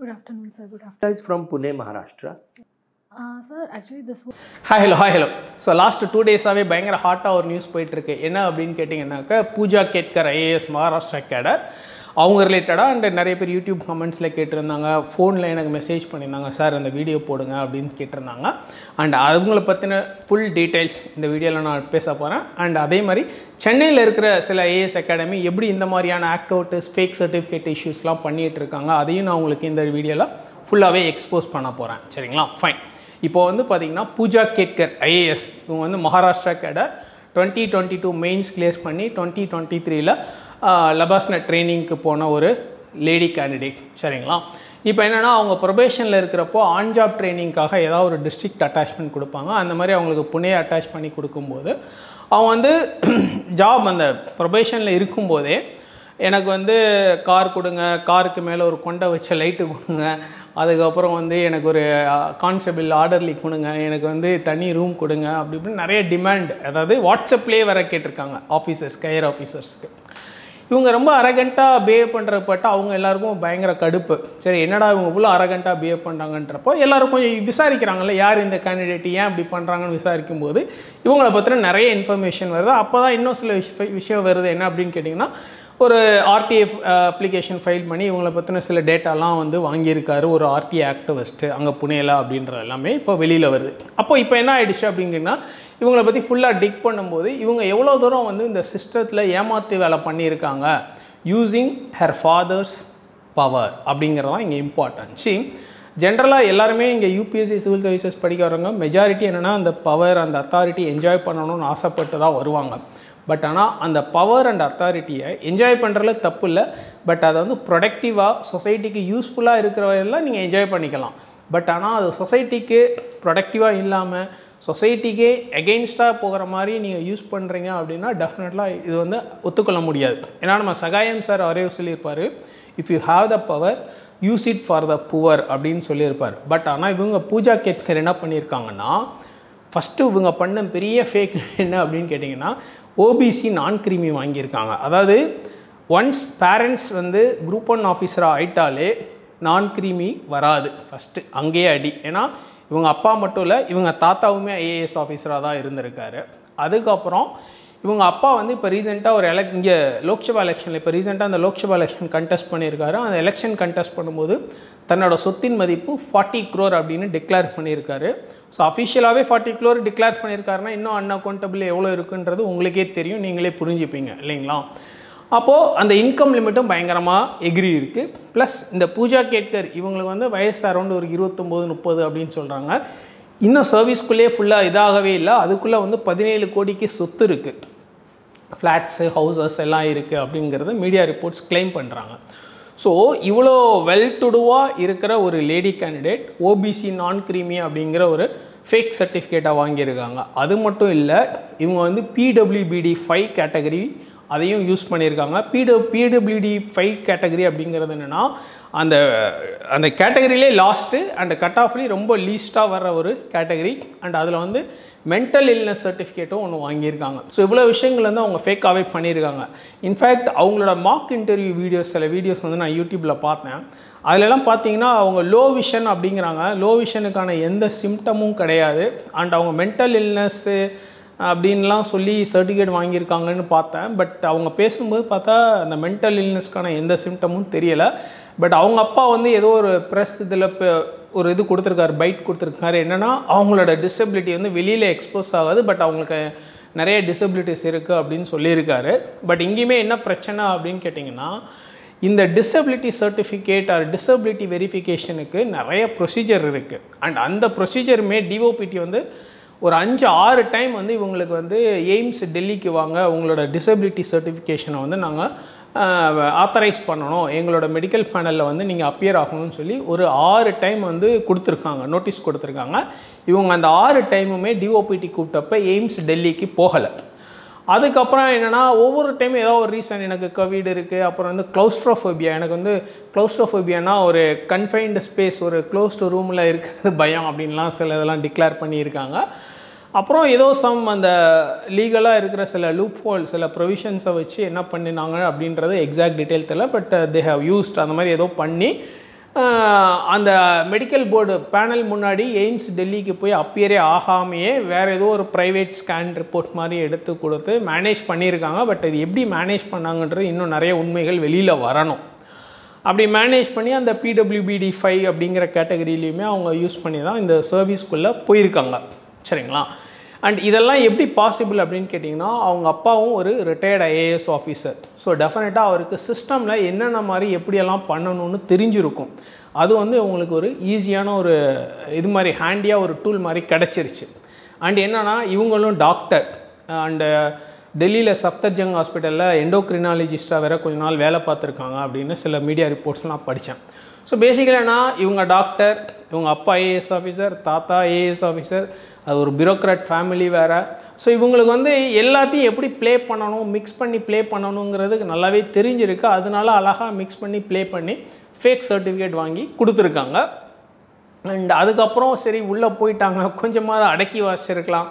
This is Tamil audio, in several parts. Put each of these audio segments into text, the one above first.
Good afternoon, sir. Good afternoon. Guys from Pune, Maharashtra. Sir, actually this was... Hi, hello. So last 2 days away, பயங்கர ஹாட்டாக ஒரு நியூஸ் போயிட்டுருக்கு. என்ன அப்படின்னு கேட்டிங்கன்னாக்கா, பூஜா கேட்கர் ஐஏஎஸ் மகாராஷ்டிரா கேடர் அவங்க ரிலேட்டடாக அண்ட் நிறைய பேர் யூடியூப் கமெண்ட்ஸில் கேட்டிருந்தாங்க, ஃபோனில் எனக்கு மெசேஜ் பண்ணியிருந்தாங்க, சார் அந்த வீடியோ போடுங்க அப்படின்னு கேட்டிருந்தாங்க. அண்ட் அவங்கள பற்றின ஃபுல் டீட்டெயில்ஸ் இந்த வீடியோவில் நான் பேச போகிறேன். அண்ட் அதே மாதிரி சென்னையில் இருக்கிற சில ஐஏஎஸ் அகாடமி எப்படி இந்த மாதிரியான ஆக்ட் அவுட்ஸ் ஃபேக் சர்டிஃபிகேட் இஷ்யூஸ்லாம் பண்ணிகிட்டு இருக்காங்க, அதையும் நான் உங்களுக்கு இந்த வீடியோவில் ஃபுல்லாகவே எக்ஸ்போஸ் பண்ண போகிறேன். சரிங்களா? ஃபைன். இப்போ வந்து பார்த்திங்கன்னா பூஜா கேட்கர் ஐஏஎஸ் இவங்க வந்து மகாராஷ்டிரா கேடர் 2022 மெயின்ஸ் கிளியர் பண்ணி 2023ல் லபாஸ்னட் ட்ரைனிங்க்கு போன ஒரு லேடி கேண்டிடேட். சரிங்களா? இப்போ என்னென்னா அவங்க ப்ரொபேஷனில் இருக்கிறப்போ ஆன் ஜாப் ட்ரைனிங்காக ஏதாவது ஒரு டிஸ்ட்ரிக்ட் அட்டாச்மெண்ட் கொடுப்பாங்க. அந்த மாதிரி அவங்களுக்கு புனே அட்டாச் பண்ணி கொடுக்கும்போது அவங்க வந்து ஜாப் அந்த ப்ரொபேஷனில் இருக்கும்போதே எனக்கு வந்து கார் கொடுங்க, காருக்கு மேலே ஒரு கொண்டை வச்ச லைட்டு கொடுங்க, அதுக்கப்புறம் வந்து எனக்கு ஒரு கான்ஸ்டபிள் ஆர்டர்லி கொடுங்க, எனக்கு வந்து தனி ரூம் கொடுங்க, அப்படி இப்படின்னு நிறைய டிமாண்ட், அதாவது வாட்ஸ்அப்லேயே வர கேட்டிருக்காங்க ஆஃபீஸர்ஸ், ஹையர் ஆஃபீஸர்ஸ்க்கு. இவங்க ரொம்ப அரகண்ட்டாக பிஹேவ் பண்ணுறப்பட்ட அவங்க எல்லாருக்கும் பயங்கர கடுப்பு. சரி, என்னடா இவங்க இவ்வளோ அரகண்ட்டாக பிஹேவ் பண்ணுறாங்கன்றப்போ எல்லோரும் கொஞ்சம் விசாரிக்கிறாங்கல்ல, யார் இந்த கேண்டிடேட், ஏன் இப்படி பண்ணுறாங்கன்னு விசாரிக்கும் போது இவங்களை பற்றின நிறைய இன்ஃபர்மேஷன் வருது. அப்போ தான் இன்னும் சில விஷயம் வருது. என்ன அப்படின்னு கேட்டிங்கன்னா, ஒரு ஆர்டிஐ அப்ளிகேஷன் ஃபைல் பண்ணி இவங்களை பற்றின சில டேட்டாலாம் வந்து வாங்கியிருக்காரு ஒரு ஆர்டிஐ ஆக்டிவிஸ்ட்டு அங்கே புனேல அப்படின்றது எல்லாமே இப்போ வெளியில் வருது. இப்போ என்ன ஆகிடுச்சு அப்படிங்கன்னா, இவங்களை பற்றி ஃபுல்லாக டிக் பண்ணும்போது இவங்க எவ்வளோ தூரம் வந்து இந்த சிஸ்டத்தில் ஏமாற்றி வேலை பண்ணியிருக்காங்க, யூஸிங் ஹர் ஃபாதர்ஸ் பவர் அப்படிங்கிறதான் இங்கே இம்பார்ட்டன்ட். ஜென்ரலாக எல்லாருமே இங்கே யூபிஎஸ்சி சிவில் சர்வீசஸ் படிக்க வரவங்க மெஜாரிட்டி என்னென்னா அந்த பவர் அந்த அத்தாரிட்டி என்ஜாய் பண்ணணும்னு ஆசைப்பட்டு தான் வருவாங்க. பட் ஆனால் அந்த பவர் அண்ட் அத்தாரிட்டியை என்ஜாய் பண்ணுறதுல தப்பு இல்லை. பட் அதை வந்து ப்ரொடக்டிவாக சொசைட்டிக்கு யூஸ்ஃபுல்லாக இருக்கிறவெல்லாம் நீங்கள் என்ஜாய் பண்ணிக்கலாம். பட் ஆனால் அது சொசைட்டிக்கு ப்ரொடக்டிவாக இல்லாமல் சொசைட்டிக்கே எகெயின்ஸ்டாக போகிற மாதிரி நீங்கள் யூஸ் பண்ணுறீங்க அப்படின்னா டெஃபினெட்லாக இது வந்து ஒத்துக்கொள்ள முடியாது. ஏன்னா நம்ம சகாயம் சார் அவரே சொல்லியிருப்பார், if you have the power use it for the poor அப்படின்னு சொல்லியிருப்பார். பட் ஆனால் இவங்க பூஜா கேட்கர் என்ன பண்ணியிருக்காங்கன்னா, ஃபஸ்ட்டு இவங்க பண்ண பெரிய ஃபேக் என்ன அப்படின்னு கேட்டிங்கன்னா, ஓபிசி நான் கிரீமி வாங்கியிருக்காங்க. அதாவது ஒன்ஸ் பேரண்ட்ஸ் வந்து குரூப் 1 ஆஃபீஸராக ஆயிட்டாலே நான் கிரீமி வராது. ஃபஸ்ட்டு அங்கேயே அடி. ஏன்னா இவங்க அப்பா மட்டும் இல்லை, இவங்க தாத்தாவுமே ஐஏஎஸ் ஆஃபீஸராக தான் இருந்திருக்காரு. அதுக்கப்புறம் இவங்க அப்பா வந்து இப்போ ரீசெண்டாக ஒரு இங்கே லோக்சபா எலெக்ஷனில் இப்போ ரீசெண்டாக அந்த லோக்சபா எலெக்ஷன் கண்டெஸ்ட் பண்ணியிருக்காரு. அந்த எலெக்ஷன் கண்டெஸ்ட் பண்ணும்போது தன்னோட சொத்தின் மதிப்பு 40 crore அப்படின்னு டிக்ளேர் பண்ணியிருக்காரு. ஸோ அஃபிஷியலாகவே 40 crore டிக்ளேர் பண்ணியிருக்காருன்னா இன்னும் அன்அக்கௌண்டபிள் எவ்வளோ இருக்குன்றது உங்களுக்கே தெரியும், நீங்களே புரிஞ்சுப்பீங்க இல்லைங்களா? அப்போது அந்த இன்கம் லிமிட்டும் பயங்கரமாக எகிரி இருக்குது. ப்ளஸ் இந்த பூஜா கேட்கர் இவங்களுக்கு வந்து வயசு அரௌண்ட் ஒரு 29-30 அப்படின்னு சொல்கிறாங்க. இன்னும் சர்வீஸ்குள்ளேயே ஃபுல்லாக இதாகவே இல்லை. அதுக்குள்ளே வந்து 17 கோடிக்கு சொத்து இருக்குது, ஃப்ளாட்ஸு ஹவுசஸ் எல்லாம் இருக்குது அப்படிங்கிறத மீடியா ரிப்போர்ட்ஸ் கிளைம் பண்ணுறாங்க. ஸோ இவ்வளோ வெல் டு டூவாக இருக்கிற ஒரு லேடி கேண்டிடேட் ஓபிசி நான் கிரீமி அப்படிங்கிற ஒரு ஃபேக் சர்டிஃபிகேட்டாக வாங்கியிருக்காங்க. அது மட்டும் இல்லை, இவங்க வந்து பிடபிள்யூபிடி 5 கேட்டகரி அதையும் யூஸ் பண்ணியிருக்காங்க. பிடபிள்யூடி 5 கேட்டகரி அப்படிங்கிறது என்னென்னா, அந்த கேட்டகரியிலே லாஸ்ட்டு அண்ட் கட் ஆஃப்லேயும் ரொம்ப லீஸ்ட்டாக வர்ற ஒரு கேட்டகரி. அண்ட் அதில் வந்து மென்டல் இல்னஸ் சர்டிஃபிகேட்டும் ஒன்று வாங்கியிருக்காங்க. ஸோ இவ்வளோ விஷயங்கள் வந்து அவங்க ஃபேக்காகவே பண்ணியிருக்காங்க. இன்ஃபேக்ட் அவங்களோட மார்க் இன்டர்வியூ வீடியோஸ், சில வீடியோஸ் வந்து நான் யூடியூப்பில் பார்த்தேன். அதிலெல்லாம் பார்த்தீங்கன்னா அவங்க லோ விஷன் அப்படிங்கிறாங்க. லோ விஷனுக்கான எந்த சிம்டமும் கிடையாது. அண்ட் அவங்க மென்டல் இல்னஸ்ஸு அப்படின்லாம் சொல்லி சர்டிஃபிகேட் வாங்கியிருக்காங்கன்னு பார்த்தேன். பட் அவங்க பேசும்போது பார்த்தா அந்த மென்டல் இல்னஸ்க்கான எந்த சிம்டமும் தெரியலை. பட் அவங்க அப்பா வந்து ஏதோ ஒரு ப்ரெஸ் இதில் ஒரு இது கொடுத்துருக்காரு, பைட் கொடுத்துருக்காரு. என்னென்னா அவங்களோட டிசபிலிட்டி வந்து வெளியில் எக்ஸ்போஸ் ஆகாது, பட் அவங்களுக்கு நிறைய டிசபிலிட்டிஸ் இருக்குது அப்படின்னு சொல்லியிருக்காரு. பட் இங்கேயுமே என்ன பிரச்சனை அப்படின்னு கேட்டிங்கன்னா, இந்த டிசபிலிட்டி சர்டிஃபிகேட் ஆர் டிசபிலிட்டி வெரிஃபிகேஷனுக்கு நிறைய ப்ரொசீஜர் இருக்குது. அண்ட் அந்த ப்ரொசீஜருமே டிஓபிடி வந்து ஒரு 5-6 டைம் வந்து இவங்களுக்கு வந்து எய்ம்ஸ் டெல்லிக்கு வாங்க, உங்களோட டிசபிலிட்டி சர்டிஃபிகேஷனை வந்து நாங்கள் ஆத்தரைஸ் பண்ணணும், எங்களோட மெடிக்கல் பேனலில் வந்து நீங்கள் அப்பியர் ஆகணும்னு சொல்லி ஒரு 6 டைம் வந்து கொடுத்துருக்காங்க, நோட்டீஸ் கொடுத்துருக்காங்க. இவங்க அந்த 6 டைமுமே டிஓபிடி கூப்பிட்டப்ப எய்ம்ஸ் டெல்லிக்கு போகலை. அதுக்கப்புறம் என்னென்னா, ஒவ்வொரு டைமும் ஏதோ ஒரு ரீசன், எனக்கு கோவிட் இருக்குது, அப்புறம் வந்து க்ளௌஸ்ட்ரோஃபோபியா, எனக்கு வந்து க்ளௌஸ்ட்ரோஃபோபியானா ஒரு கன்ஃபைன்டு ஸ்பேஸ், ஒரு க்ளோஸ்டு ரூமில் இருக்கிறது பயம் அப்படின்லாம் சில இதெல்லாம் டிக்ளேர் பண்ணியிருக்காங்க. அப்புறம் ஏதோ அந்த லீகலாக இருக்கிற சில லூப் ஹோல், சில ப்ரொவிஷன்ஸை வச்சு என்ன பண்ணினாங்க அப்படின்றது எக்ஸாக்ட் டீட்டெயில் தெரியல. பட் தே ஹவ் யூஸ்ட் அந்த மாதிரி ஏதோ பண்ணி அந்த மெடிக்கல் போர்டு பேனல் முன்னாடி எய்ம்ஸ் டெல்லிக்கு போய் அப்பியரே ஆகாமையே வேறு ஏதோ ஒரு ப்ரைவேட் ஸ்கேன் ரிப்போர்ட் மாதிரி எடுத்து கொடுத்து மேனேஜ் பண்ணியிருக்காங்க. பட் இது எப்படி மேனேஜ் பண்ணாங்கன்றது இன்னும் நிறைய உண்மைகள் வெளியில் வரணும். அப்படி மேனேஜ் பண்ணி அந்த PWBD5 அப்படிங்கிற கேட்டகரியிலையுமே அவங்க யூஸ் பண்ணி தான் இந்த சர்வீஸ்க்குள்ளே போயிருக்காங்க. சரிங்களா? அண்ட் இதெல்லாம் எப்படி பாசிபிள் அப்படின்னு கேட்டிங்கன்னா, அவங்க அப்பாவும் ஒரு ரிட்டையர்டு IAS ஆஃபீஸர். ஸோ டெஃபினட்டாக அவருக்கு சிஸ்டமில் என்னென்ன மாதிரி எப்படியெல்லாம் பண்ணணும்னு தெரிஞ்சிருக்கும். அது வந்து உங்களுக்கு ஒரு ஈஸியான ஒரு இது மாதிரி ஹேண்டியாக ஒரு டூல் மாதிரி கிடச்சிருச்சு. அண்ட் என்னென்னா இவங்களும் டாக்டர் அண்டு டெல்லியில் சஃப்தர்ஜங் ஹாஸ்பிட்டலில் எண்டோக்ரினாலஜிஸ்ட்டாக வேறு கொஞ்ச நாள் வேலை பார்த்துருக்காங்க அப்படின்னு சில மீடியா ரிப்போர்ட்ஸ்லாம் படித்தேன். ஸோ பேசிக்கலாக என்ன, இவங்க டாக்டர், இவங்க அப்பா IAS ஆஃபீஸர், தாத்தா IAS ஆஃபீஸர், அது ஒரு பியூரோக்ராட் ஃபேமிலி வேறு. ஸோ இவங்களுக்கு வந்து எல்லாத்தையும் எப்படி ப்ளே பண்ணணும், மிக்ஸ் பண்ணி ப்ளே பண்ணணுங்கிறதுக்கு நல்லாவே தெரிஞ்சிருக்கு. அதனால அழகாக மிக்ஸ் பண்ணி ப்ளே பண்ணி ஃபேக் சர்டிஃபிகேட் வாங்கி கொடுத்துருக்காங்க. அண்ட் அதுக்கப்புறம் சரி உள்ளே போயிட்டாங்க, கொஞ்சமாக அடக்கி வாசிச்சிருக்கலாம்.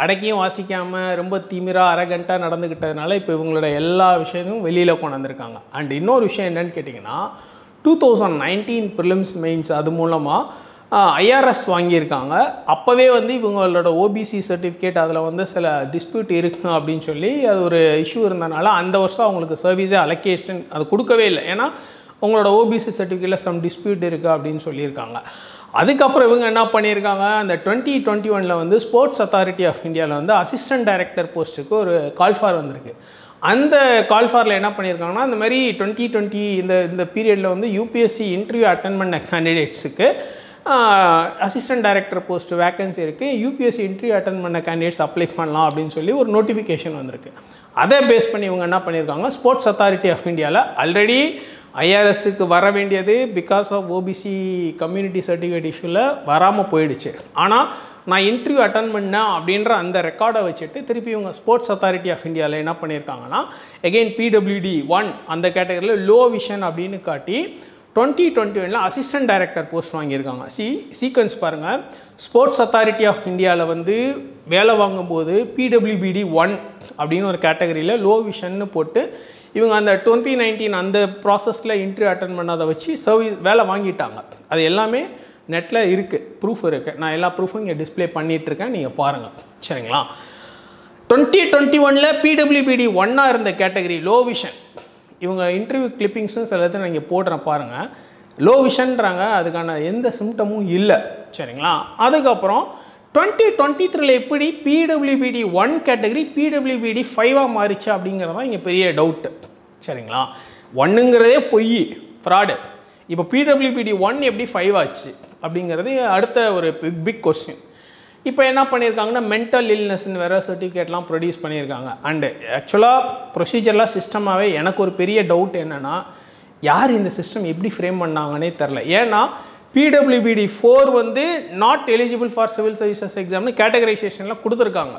அடக்கியும் வாசிக்காமல் ரொம்ப திமிராக அரகண்ட்டாக நடந்துக்கிட்டதுனால இப்போ இவங்களோட எல்லா விஷயத்தையும் வெளியில் கொண்டு வந்திருக்காங்க. அண்ட் இன்னொரு விஷயம் என்னென்னு கேட்டிங்கன்னா, 2019 ப்ரிலிம்ஸ் மெயின்ஸ் அது மூலமாக IRS வாங்கியிருக்காங்க. அப்போவே வந்து இவங்களோட OBC சர்டிஃபிகேட் அதில் வந்து சில டிஸ்பியூட் இருக்குது அப்படின்னு சொல்லி அது ஒரு இஷ்யூ இருந்தனால அந்த வருஷம் அவங்களுக்கு சர்வீஸே அலோகேஷன் அது கொடுக்கவே இல்லை. ஏன்னா உங்களோட OBC சர்டிஃபிகேட்டில் சம் டிஸ்பியூட் இருக்குது அப்படின்னு சொல்லியிருக்காங்க. அதுக்கப்புறம் இவங்க என்ன பண்ணியிருக்காங்க, அந்த 2021 வந்து ஸ்போர்ட்ஸ் அத்தாரிட்டி ஆஃப் இந்தியாவில் வந்து அசிஸ்டன்ட் டைரக்டர் போஸ்ட்டுக்கு ஒரு கால்ஃபார் வந்திருக்கு. அந்த கால்ஃபாரில் என்ன பண்ணியிருக்காங்கன்னா, இந்த மாதிரி 2020 இந்த பீரியடில் வந்து UPSC இன்டர்வியூ அட்டன் பண்ண கேண்டிடேட்ஸுக்கு அசிஸ்டன்ட் டைரக்டர் போஸ்ட் வேக்கன்சி இருக்குது, UPSC இன்டர்வியூ அட்டன் பண்ண கேண்டிடேட்ஸ் அப்ளை பண்ணலாம் அப்படின்னு சொல்லி ஒரு நோட்டிஃபிகேஷன் வந்திருக்கு. அதை பேஸ் பண்ணி இவங்க என்ன பண்ணியிருக்காங்க, ஸ்போர்ட்ஸ் அத்தாரிட்டி ஆஃப் இந்தியாவில் ஆல்ரெடி IRSக்கு வர வேண்டியது because of OBC community certificate இஷ்யூவில் வராமல் போயிடுச்சு. ஆனால் நான் இன்டர்வியூ அட்டன் பண்ணேன் அப்படின்ற அந்த ரெக்கார்டை வச்சுட்டு திருப்பி இவங்க ஸ்போர்ட்ஸ் அத்தாரிட்டி ஆஃப் இந்தியாவில் என்ன பண்ணியிருக்காங்கன்னா, எகெயின் PWD1 அந்த கேட்டகரியில் லோ விஷன் அப்படின்னு காட்டி 2021 அசிஸ்டன்ட் டைரக்டர் போஸ்ட் வாங்கியிருக்காங்க. சீக்வன்ஸ் பாருங்கள், ஸ்போர்ட்ஸ் அத்தாரிட்டி ஆஃப் இந்தியாவில் வந்து வேலை வாங்கும்போது PWBD1 அப்படின்னு ஒரு கேட்டகரியில் லோ விஷன்னு போட்டு இவங்க அந்த 2019 அந்த ப்ராசஸில் இன்டர்வியூ அட்டன் பண்ணாத வச்சு வேலை வாங்கிட்டாங்க. அது எல்லாமே நெட்டில் இருக்குது, ப்ரூஃப் இருக்குது. நான் எல்லா ப்ரூஃபும் இங்கே டிஸ்பிளே பண்ணிகிட்ருக்கேன், நீங்கள் பாருங்கள். சரிங்களா? 2021 PWBD1 இருந்த கேட்டகரி லோ விஷன், இவங்க இன்டர்வியூ கிளிப்பிங்ஸும் சில இதை நான் இங்கே போடுறேன் பாருங்கள். லோ விஷன்றாங்க, அதுக்கான எந்த சிம்டமும் இல்லை. சரிங்களா? அதுக்கப்புறம் 2023 எப்படி PWBD1 கேட்டகரி PWBD5 மாறிச்சு அப்படிங்கிறது தான் இங்கே பெரிய டவுட்டு. சரிங்களா? 1ங்கிறதே பொய், ஃப்ராடு. இப்போ PWBD1 எப்படி 5 ஆச்சு அப்படிங்கிறது அடுத்த ஒரு பிக் கொஸ்டின். இப்போ என்ன பண்ணியிருக்காங்கன்னா, மென்டல் இல்னஸ்ன்னு வேறு சர்டிஃபிகேட்லாம் ப்ரொடியூஸ் பண்ணியிருக்காங்க. அண்டு ஆக்சுவலாக ப்ரொசீஜர்லாம் சிஸ்டமாகவே எனக்கு ஒரு பெரிய டவுட் என்னென்னா, யார் இந்த சிஸ்டம் எப்படி ஃப்ரேம் பண்ணாங்கன்னே தெரில. ஏன்னா PWBD4 வந்து not eligible for civil services எக்ஸாம்னு கேட்டகரைசேஷனில் கொடுத்துருக்காங்க.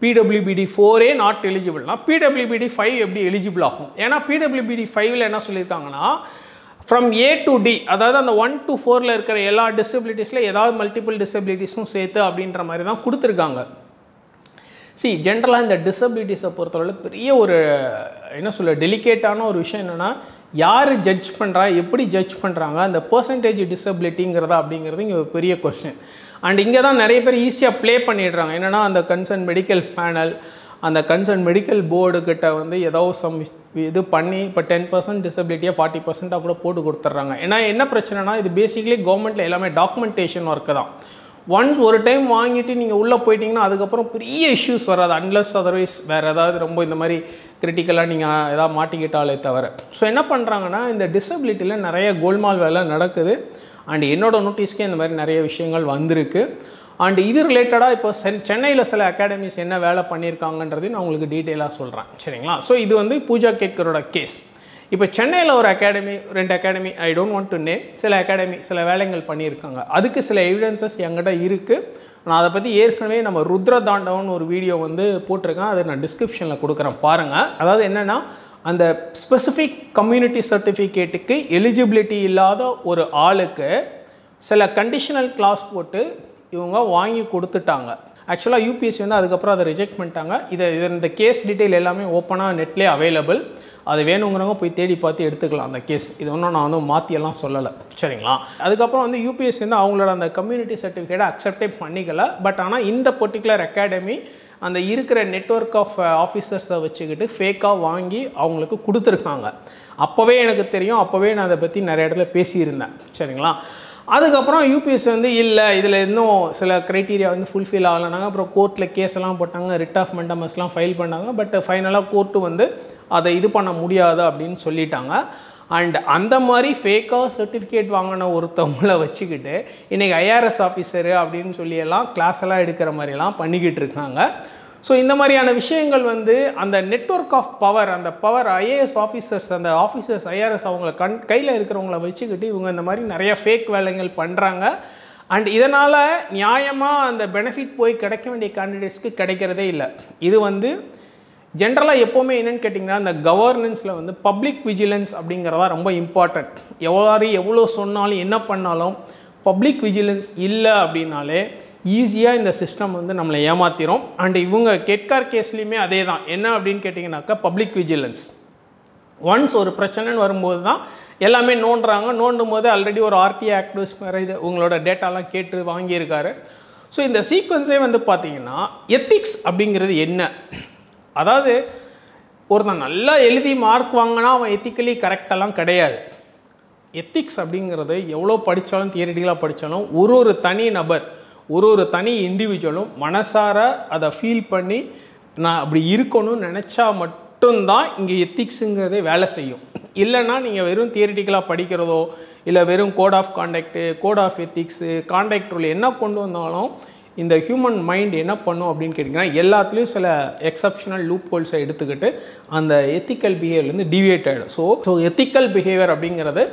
PWBD4 நாட் எலிஜிபிள்னா PWBD5 எப்படி எலிஜிபிள் ஆகும்? ஏன்னா PWBD5ல் என்ன சொல்லியிருக்காங்கன்னா, ஃப்ரம் A to D, அதாவது அந்த 1 to 4 இருக்கிற எல்லா டிசபிலிட்டிஸில் ஏதாவது மல்டிபிள் டிசபிலிட்டிஸும் சேர்த்து அப்படின்ற மாதிரி தான் கொடுத்துருக்காங்க. ஜென்ரலாக இந்த டிசபிலிட்டிஸை பொறுத்தவரை பெரிய ஒரு என்ன சொல்ல டெலிகேட்டான ஒரு விஷயம் என்னென்னா, யார் ஜட்ஜ் பண்ணுறா, எப்படி ஜட்ஜ் பண்ணுறாங்க, அந்த பர்சன்டேஜ் டிசபிலிட்டிங்கிறதா அப்படிங்கிறது இங்கே ஒரு பெரிய கொஸ்டின். அண்ட் இங்கே தான் நிறைய பேர் ஈஸியாக ப்ளே பண்ணிடுறாங்க. என்னென்னா அந்த கன்சர்ன் மெடிக்கல் பேனல், அந்த கன்சர்ன் மெடிக்கல் போர்டுக்கிட்ட வந்து ஏதோ சம் இது பண்ணி இப்போ 10% டிசபிலிட்டியாக 40% கூட போட்டு கொடுத்துட்றாங்க. ஏன்னா என்ன பிரச்சனைனா, இது பேசிக்கலி கவர்மெண்ட்டில் எல்லாமே டாக்குமெண்டேஷன் ஒர்க்கு தான். ஒன்ஸ் ஒரு டைம் வாங்கிட்டு நீங்கள் உள்ளே போயிட்டீங்கன்னா அதுக்கப்புறம் பெரிய இஷ்யூஸ் வராது, அன்லஸ் அதர்வைஸ் வேறு ஏதாவது ரொம்ப இந்த மாதிரி கிரிட்டிக்கலாக நீங்கள் எதாவது மாட்டிக்கிட்டாலே தவிர. ஸோ என்ன பண்ணுறாங்கன்னா, இந்த டிசபிலிட்டியில் நிறைய கோல்மால் வேலை நடக்குது. அண்ட் என்னோட நோட்டீஸ்க்கே இந்த மாதிரி நிறைய விஷயங்கள் வந்திருக்கு. அண்ட் இது ரிலேட்டடாக இப்போ சென்னையில் சில அகாடமிஸ் என்ன வேலை பண்ணியிருக்காங்கன்றதையும் நான் உங்களுக்கு டீட்டெயிலாக சொல்கிறேன். சரிங்களா? ஸோ இது வந்து பூஜா கேட்கரோட கேஸ். இப்போ சென்னையில் ஒரு academy, 2 academy, I don't want to name, சில அகாடமி சில வேலைகள் பண்ணியிருக்காங்க. அதுக்கு சில எவிடன்சஸ் என்கிட்ட இருக்குது. நான் அதை பற்றி ஏற்கனவே நம்ம ருத்ர தாண்டவன் ஒரு வீடியோ வந்து போட்டிருக்கேன், அதை நான் டிஸ்கிரிப்ஷனில் கொடுக்குறேன் பாருங்கள். அதாவது என்னென்னா, அந்த ஸ்பெசிஃபிக் கம்யூனிட்டி சர்டிஃபிகேட்டுக்கு எலிஜிபிலிட்டி இல்லாத ஒரு ஆளுக்கு சில கண்டிஷனல் கிளாஸ் போட்டு இவங்க வாங்கி கொடுத்துட்டாங்க. ஆக்சுவலாக யூபிஎஸ்சி வந்து அதுக்கப்புறம் அதை ரிஜெக்ட் பண்ணிட்டாங்க. இந்த கேஸ் டீட்டெயில் எல்லாமே ஓப்பனாக நெட்லேயே அவைலபிள். அது வேணுங்கிறவங்க போய் தேடி பார்த்து எடுத்துக்கலாம் அந்த கேஸ். இது ஒன்றும் நான் வந்து மாற்றியெல்லாம் சொல்லலை, சரிங்களா. அதுக்கப்புறம் வந்து யூபிஎஸ்சி வந்து அவங்களோட அந்த கம்யூனிட்டி சர்டிஃபிகேட்டை அக்செப்டே பண்ணிக்கல. பட் ஆனால் இந்த பர்டிகுலர் அகாடமி அந்த இருக்கிற நெட்வொர்க் ஆஃப் ஆஃபீஸர்ஸை வச்சுக்கிட்டு ஃபேக்காக வாங்கி அவங்களுக்கு கொடுத்துருக்காங்க. அப்போவே எனக்கு தெரியும், அப்போவே நான் அதை பற்றி நிறைய இடத்துல பேசியிருந்தேன், சரிங்களா. அதுக்கப்புறம் யூபிஎஸ்சி வந்து இல்லை இதில் இன்னும் சில க்ரைட்டீரியா வந்து ஃபுல்ஃபில் ஆகலைனாங்க. அப்புறம் கோர்ட்டில் கேஸெல்லாம் போட்டாங்க, ரிட் ஆஃப் மெண்டமஸ்லாம் ஃபைல் பண்ணாங்க. பட் ஃபைனலாக கோர்ட்டு வந்து அதை இது பண்ண முடியாது அப்படின்னு சொல்லிட்டாங்க. அண்ட் அந்த மாதிரி ஃபேக்காக சர்டிஃபிகேட் வாங்கின ஒருத்தவங்களை வச்சுக்கிட்டு இன்றைக்கி ஐஆர்எஸ் ஆஃபீஸரு அப்படின்னு சொல்லியெல்லாம் கிளாஸ் எல்லாம் எடுக்கிற மாதிரிலாம் பண்ணிக்கிட்டு இருக்காங்க. ஸோ இந்த மாதிரியான விஷயங்கள் வந்து அந்த நெட்வொர்க் ஆஃப் பவர், அந்த பவர் ஐஏஎஸ் ஆஃபீஸர்ஸ், அந்த ஆஃபீஸர்ஸ் ஐஆர்எஸ் அவங்கள கையில் இருக்கிறவங்கள வச்சுக்கிட்டு இவங்க இந்த மாதிரி நிறைய ஃபேக் வேலைகள் பண்ணுறாங்க. அண்ட் இதனால் நியாயமாக அந்த பெனிஃபிட் போய் கிடைக்க வேண்டிய கேண்டிடேட்ஸ்க்கு கிடைக்கிறதே இல்லை. இது வந்து ஜென்ரலாக எப்போவுமே என்னென்னு கேட்டிங்கன்னா, இந்த கவர்னன்ஸில் வந்து பப்ளிக் விஜிலன்ஸ் அப்படிங்கிறதா ரொம்ப இம்பார்ட்டண்ட். எவ்வளோ சொன்னாலும் என்ன பண்ணாலும் பப்ளிக் விஜிலன்ஸ் இல்லை அப்படின்னாலே ஈஸியாக இந்த சிஸ்டம் வந்து நம்மளை ஏமாத்திரும். அண்ட் இவங்க கெட்கார் கேஸ்லேயுமே அதே தான். என்ன அப்படின்னு கேட்டிங்கனாக்கா பப்ளிக் விஜிலன்ஸ். ஒன்ஸ் ஒரு பிரச்சனைன்னு வரும்போது தான் எல்லாமே நோண்டுறாங்க. நோண்டும் போது ஆல்ரெடி ஒரு ஆர்டி ஆக்டிவிஸ்ட் வேறு இது உங்களோட டேட்டாலாம் கேட்டு வாங்கியிருக்காரு. ஸோ இந்த சீக்வன்ஸே வந்து பார்த்திங்கன்னா எத்திக்ஸ் அப்படிங்கிறது என்ன, அதாவது ஒருத்தன் நல்லா எழுதி மார்க் வாங்கினா அவன் எத்திக்கலி கரெக்டெல்லாம் கிடையாது. எத்திக்ஸ் அப்படிங்கிறது எவ்வளோ படித்தாலும் தியரிட்டிக்கலாக படித்தாலும் ஒரு தனி நபர், ஒரு தனி இண்டிவிஜுவலும் மனசார அதை ஃபீல் பண்ணி நான் அப்படி இருக்கணும்னு நினச்சா மட்டும்தான் இங்கே எத்திக்ஸுங்கிறதே வேலை செய்யும். இல்லைன்னா நீங்கள் வெறும் தியரிட்டிக்கலாக படிக்கிறதோ இல்லை வெறும் code of conduct, code of ethics, conduct rule என்ன கொண்டு வந்தாலும் இந்த ஹியூமன் மைண்ட் என்ன பண்ணும் அப்படின்னு கேட்டிங்கன்னா எல்லாத்துலேயும் சில எக்ஸப்ஷனல் லூப் ஹோல்ஸை எடுத்துக்கிட்டு அந்த எத்திக்கல் பிஹேவியர்லேருந்து டிவியேட் ஆகிடும். ஸோ எத்திக்கல் பிஹேவியர் அப்படிங்கிறது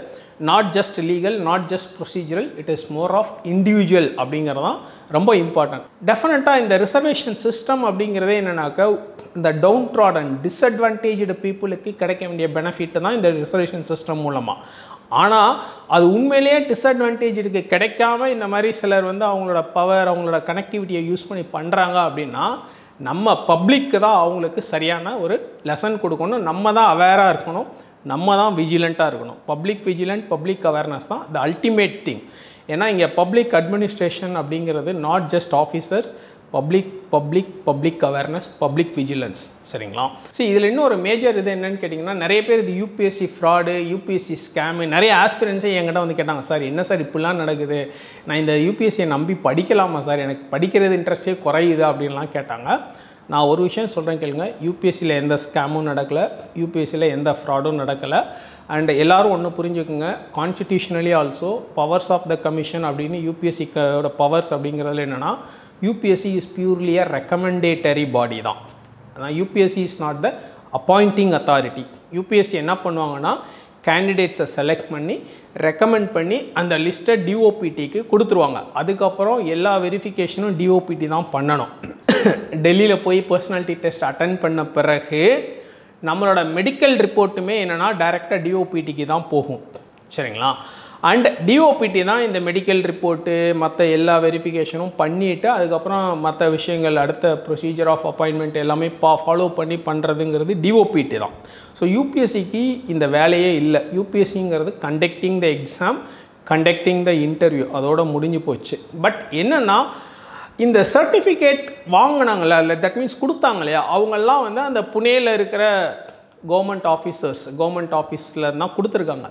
not just legal, not just procedural, it is more of individual அப்படிங்கிறது தான் ரொம்ப இம்பார்ட்டன்ட். டெஃபினட்டாக இந்த ரிசர்வேஷன் சிஸ்டம் அப்படிங்கிறதே என்னென்னாக்கா இந்த டவுன் ட்ராடன் டிஸ்அட்வான்டேஜ்டு பீப்புளுக்கு கிடைக்க வேண்டிய பெனிஃபிட் தான் இந்த ரிசர்வேஷன் சிஸ்டம் மூலமாக. ஆனால் அது உண்மையிலேயே டிஸ்அட்வான்டேஜுக்கு கிடைக்காம இந்த மாதிரி சிலர் வந்து அவங்களோட பவர், அவங்களோட கனெக்டிவிட்டியை யூஸ் பண்ணி பண்ணுறாங்க அப்படின்னா நம்ம பப்ளிக்கு தான் அவங்களுக்கு சரியான ஒரு லெசன் கொடுக்கணும். நம்ம தான் அவேராக இருக்கணும், நம்ம தான் விஜிலண்ட்டாக இருக்கணும். பப்ளிக் விஜிலண்ட், பப்ளிக் அவேர்னஸ் தான் த அல்டிமேட் திங். ஏன்னா இங்கே பப்ளிக் அட்மினிஸ்ட்ரேஷன் அப்படிங்கிறது not just officers, public awareness, public vigilance, சரிங்களா. சரி, இதில் இன்னும் ஒரு மேஜர் இது என்னன்னு கேட்டிங்கன்னா, நிறைய பேர் இது யூபிஎஸ்சி ஃப்ராடு, யூபிஎஸ்சி ஸ்கேமு, நிறைய ஆஸ்பிரன்ஸே என்கிட்ட வந்து கேட்டாங்க, சார் என்ன சார் இப்படிலாம் நடக்குது, நான் இந்த யூபிஎஸ்சியை நம்பி படிக்கலாமா சார், எனக்கு படிக்கிறது இன்ட்ரெஸ்டே குறையுது அப்படின்லாம் கேட்டாங்க. நான் ஒரு விஷயம் சொல்கிறேன் கேளுங்க, யூபிஎஸ்சியில் எந்த ஸ்கேமும் நடக்கலை, யூபிஎஸ்சியில் எந்த ஃப்ராடும் நடக்கலை. அண்ட் எல்லோரும் ஒன்று புரிஞ்சுக்குங்க, constitutionally also powers of the commission அப்படின்னு யூபிஎஸ்சியோட பவர்ஸ் அப்படிங்கிறதுல என்னென்னா UPSC is purely a recommendatory body தான். ஆனால் UPSC is not the appointing authority. UPSC என்ன பண்ணுவாங்கன்னா கேண்டிடேட்ஸை செலக்ட் பண்ணி ரெக்கமெண்ட் பண்ணி அந்த லிஸ்ட்டை டிஓபிடிக்கு கொடுத்துருவாங்க. அதுக்கப்புறம் எல்லா வெரிஃபிகேஷனும் டிஓபிடி தான் பண்ணணும். டெல்லியில் போய் பர்சனாலிட்டி டெஸ்ட் அட்டன் பண்ண பிறகு நம்மளோட மெடிக்கல் ரிப்போர்ட்டுமே என்னென்னா டைரெக்டாக டிஓபிடிக்கு தான் போகும், சரிங்களா. அண்ட் டிஓபிடி தான் இந்த மெடிக்கல் ரிப்போர்ட்டு மற்ற எல்லா வெரிஃபிகேஷனும் பண்ணிவிட்டு அதுக்கப்புறம் மற்ற விஷயங்கள் அடுத்த ப்ரொசீஜர் ஆஃப் அப்பாயின்மெண்ட் எல்லாமே ஃபாலோ பண்ணி பண்ணுறதுங்கிறது டிஓபிடி தான். ஸோ யூபிஎஸ்சிக்கு இந்த வேலையே இல்லை. யூபிஎஸ்சிங்கிறது conducting the exam, conducting the interview, அதோட முடிஞ்சு போச்சு. பட் என்னென்னா இந்த சர்டிஃபிகேட் வாங்கினாங்களா இல்லை, தட் மீன்ஸ் கொடுத்தாங்க இல்லையா, அவங்கெல்லாம் வந்து அந்த புனேயில் இருக்கிற கவர்மெண்ட் ஆஃபீஸில் தான் கொடுத்துருக்காங்க.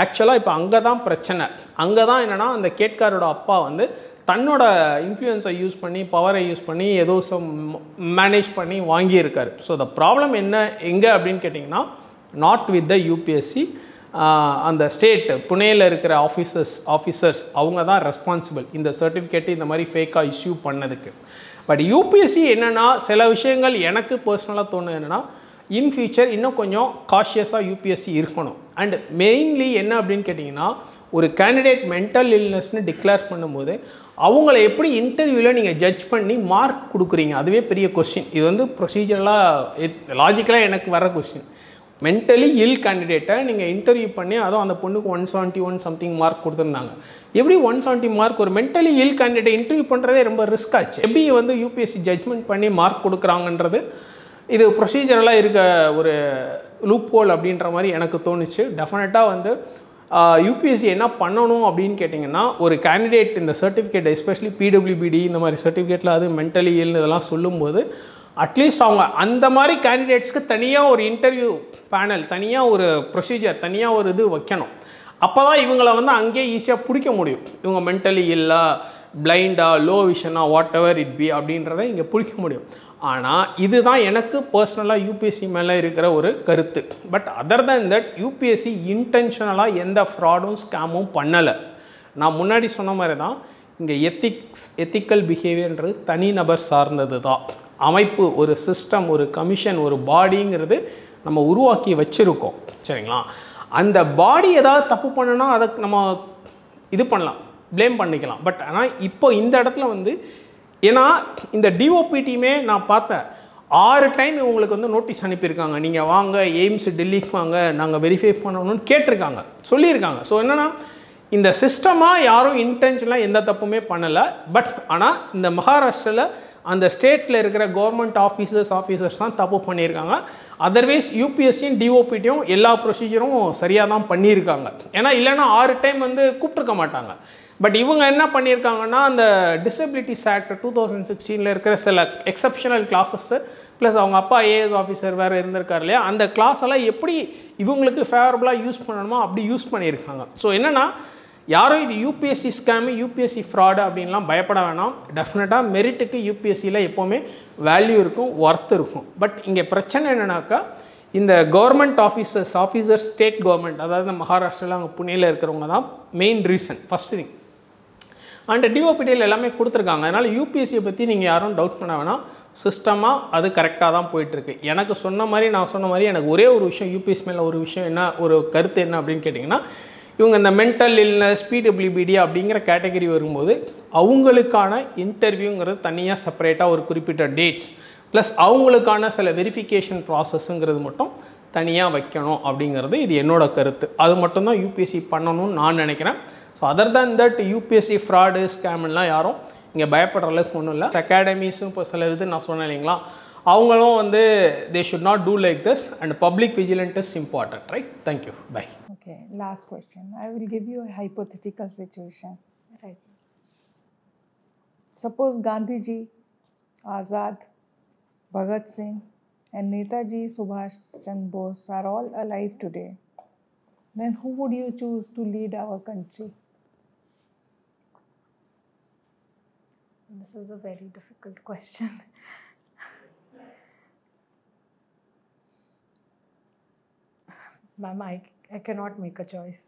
ஆக்சுவலாக இப்போ அங்கே தான் பிரச்சனை. அங்கே தான் என்னென்னா அந்த கேட்காரோட அப்பா வந்து தன்னோட இன்ஃப்ளூயன்ஸை யூஸ் பண்ணி, பவரை யூஸ் பண்ணி ஏதோ மேனேஜ் பண்ணி வாங்கியிருக்காரு. ஸோ த ப்ராப்ளம் என்ன எங்கே அப்படின்னு கேட்டிங்கன்னா, நாட் வித் த யூபிஎஸ்சி, அந்த ஸ்டேட் புனேயில் இருக்கிற ஆஃபீஸர்ஸ் அவங்க தான் ரெஸ்பான்சிபிள் இந்த சர்டிஃபிகேட்டு இந்த மாதிரி ஃபேக்காக இஷ்யூ பண்ணதுக்கு. பட் யூபிஎஸ்சி என்னென்னா சில விஷயங்கள் எனக்கு பர்சனலாக தோணுது என்னென்னா, இன் ஃபியூச்சர் இன்னும் கொஞ்சம் காஷியஸாக யூபிஎஸ்சி இருக்கணும். அண்ட் மெயின்லி என்ன அப்படின்னு கேட்டிங்கன்னா, ஒரு கேண்டிடேட் மென்டல் இல்னஸ்னு டிக்ளேர் பண்ணும்போது அவங்கள எப்படி இன்டர்வியூவில் நீங்கள் ஜட்ஜ் பண்ணி மார்க் கொடுக்குறீங்க, அதுவே பெரிய கொஸ்டின். இது வந்து ப்ரொசீஜரலாக லாஜிக்கலாக எனக்கு வர கொஸ்டின். மென்டலி இல் கேண்டிடேட்டை நீங்கள் இன்டர்வியூ பண்ணி அதுவும் அந்த பொண்ணுக்கு 171 சம்திங் மார்க் கொடுத்துருந்தாங்க. எப்படி 170 மார்க் ஒரு மென்டலி இல் கேண்டிடேட் இன்டர்வியூ பண்ணுறதே ரொம்ப ரிஸ்க் ஆச்சு. எப்படி வந்து யூபிஎஸ்சி ஜட்ஜ்மெண்ட் பண்ணி மார்க் கொடுக்குறாங்கன்றது இது ப்ரொசீஜரலாக இருக்க ஒரு லூப் ஹோல் அப்படின்ற மாதிரி எனக்கு தோணுச்சு. டெஃபினட்டாக வந்து யூபிஎஸ்சி என்ன பண்ணணும் அப்படின்னு கேட்டிங்கன்னா, ஒரு கேண்டிடேட் இந்த சர்டிஃபிகேட் எஸ்பெஷலி பிடபிள்யூபிடி இந்த மாதிரி சர்டிஃபிகேட்டில் அது மென்டலி இல் இதெல்லாம் சொல்லும்போது அட்லீஸ்ட் அவங்க அந்த மாதிரி கேண்டிடேட்ஸ்க்கு தனியாக ஒரு இன்டர்வியூ பேனல், தனியாக ஒரு ப்ரொசீஜர், தனியாக ஒரு இது வைக்கணும். அப்போ தான் இவங்களை வந்து அங்கேயே ஈஸியாக பிடிக்க முடியும். இவங்க மென்டலி இல்லை, பிளைண்டா, லோ விஷனா, வாட் எவர் இட் பி அப்படின்றத இங்கே பிடிக்க முடியும். ஆனால் இதுதான் எனக்கு பர்சனலாக யூபிஎஸ்சி மேலே இருக்கிற ஒரு கருத்து. But other than that UPSC இன்டென்ஷனலாக எந்த ஃப்ராடும் ஸ்கேமும் பண்ணலை. நான் முன்னாடி சொன்ன மாதிரி தான் இங்கே எத்திக்கல் பிஹேவியர்ன்றது தனிநபர் சார்ந்தது தான். அமைப்பு, ஒரு சிஸ்டம், ஒரு கமிஷன், ஒரு பாடிங்கிறது நம்ம உருவாக்கி வச்சுருக்கோம். சரிங்களா? அந்த பாடி ஏதாவது தப்பு பண்ணுனா அதுக்கு நம்ம இது பண்ணலாம், ப்ளேம் பண்ணிக்கலாம். பட் ஆனால் இப்போ இந்த இடத்துல வந்து ஏன்னா இந்த டிஓபிடியுமே நான் பார்த்தேன் 6 டைம் இவங்களுக்கு வந்து நோட்டீஸ் அனுப்பியிருக்காங்க. நீங்கள் வாங்க எய்ம்ஸ் டெல்லிக்கு வாங்க, நாங்கள் வெரிஃபை பண்ணணும்னு கேட்டிருக்காங்க, சொல்லியிருக்காங்க. ஸோ என்னென்னா இந்த சிஸ்டமாக யாரும் இன்டென்ஷனாக எந்த தப்புமே பண்ணலை. பட் ஆனால் இந்த மகாராஷ்டிராவில் அந்த ஸ்டேட்டில் இருக்கிற கவர்மெண்ட் ஆஃபீஸர்ஸ் தான் தப்பு பண்ணியிருக்காங்க. அதர்வைஸ் யூபிஎஸ்சியும் டிஓபிடியும் எல்லா ப்ரொசீஜரும் சரியாக தான் பண்ணியிருக்காங்க. ஏன்னா இல்லைன்னா 6 டைம் வந்து கூப்பிட்ருக்க மாட்டாங்க. பட் இவங்க என்ன பண்ணியிருக்காங்கன்னா, அந்த டிசபிலிட்டிஸ் ஆக்ட் 2016 இருக்கிற சில எக்ஸப்ஷனல் கிளாஸஸ்ஸு ப்ளஸ் அவங்க அப்பா ஏஎஸ் ஆஃபீஸர் வேறு இருந்திருக்கார் இல்லையா, அந்த கிளாஸ் எல்லாம் எப்படி இவங்களுக்கு ஃபேவரபுளாக யூஸ் பண்ணணுமோ அப்படி யூஸ் பண்ணியிருக்காங்க. ஸோ என்னென்னா யாரும் இது யூபிஎஸ்சி ஸ்கேமு, யூபிஎஸ்சி ஃப்ராடு அப்படின்லாம் பயப்பட வேணாம். டெஃபினட்டாக மெரிட்டுக்கு யூபிஎஸ்சியில் எப்போவுமே வேல்யூ இருக்கும், ஒர்த் இருக்கும். பட் இங்கே பிரச்சனை என்னென்னாக்கா, இந்த கவர்மெண்ட் ஆஃபீஸர்ஸ் ஸ்டேட் கவர்மெண்ட், அதாவது மகாராஷ்டிராவில் அங்கே புனேயில் இருக்கிறவங்க தான் main reason, first thing. And டிஓபிடியில் எல்லாமே கொடுத்துருக்காங்க. அதனால் யூபிஎஸ்சியை பற்றி நீங்கள் யாரும் டவுட் பண்ண வேணாம். சிஸ்டமாக அது கரெக்டாக தான் போயிட்டுருக்கு. எனக்கு நான் சொன்ன மாதிரி எனக்கு ஒரே ஒரு விஷயம் யூபிஎஸ்சி மேலே ஒரு விஷயம் என்ன, ஒரு கருத்து என்ன அப்படின்னு கேட்டிங்கன்னா, இவங்க இந்த மென்டல் இல்னஸ், பிடபிள்யூபிடி அப்படிங்கிற கேட்டகரி வரும்போது அவங்களுக்கான இன்டர்வியூங்கிறது தனியாக செப்பரேட்டாக ஒரு குறிப்பிட்ட டேட்ஸ் ப்ளஸ் அவங்களுக்கான சில வெரிஃபிகேஷன் ப்ராசஸ்ஸுங்கிறது மட்டும் தனியாக வைக்கணும் அப்படிங்கிறது இது என்னோட கருத்து. அது மட்டும்தான் யூபிஎஸ்சி பண்ணணும்னு நான் நினைக்கிறேன். So other than that UPSC fraud ஸ்கேம்லாம் யாரும் இங்கே பயப்படுற அளவுக்கு ஒன்றும் இல்லை. அகாடமிஸும் இப்போ சில இது நான் சொன்னேன் இல்லைங்களா, அவங்களும் வந்து they should not do like this and public vigilance is important, right? Thank you. Bye. Okay, last question. I will give you a hypothetical situation. Right. Suppose Gandhiji, Azad, Bhagat Singh and Netaji Subhash Chandra Bose are all alive today. Then who would you choose to lead our country? This is a very difficult question. Ma'am, I cannot make a choice.